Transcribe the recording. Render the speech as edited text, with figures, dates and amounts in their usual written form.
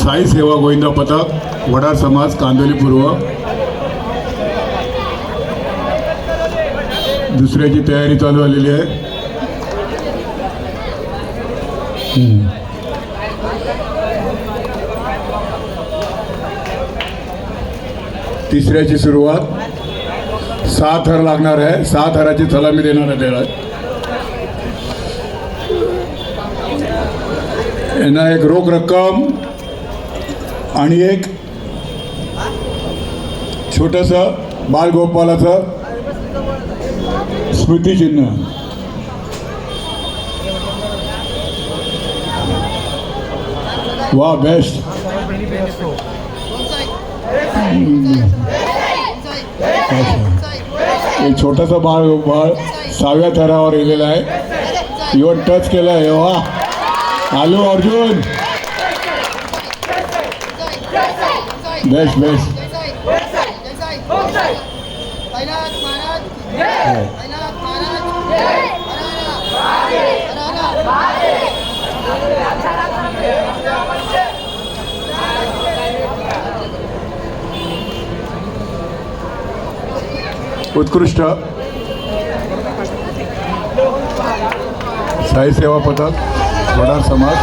साई सेवा गोविंदा पथक वडार समाज कांदोली पूर्व दुसऱ्याची तयारी चालू आलेली आहे. तिसऱ्याची सुरुवात 6 थर लागणार आहे. 6 थराची सलामी देणार आहे त्याला. यांना एक रोख रक्कम आणि एक छोटंसं बालगोपालाचं स्मृतिचिन्ह. वा बेस्ट. एक छोटासा बाळ 6व्या थरावर गेलेला आहे. युवन टच केला आहे. वा आलू अर्जुन. Best best. उत्कृष्ट साई सेवा पथक वडार समाज.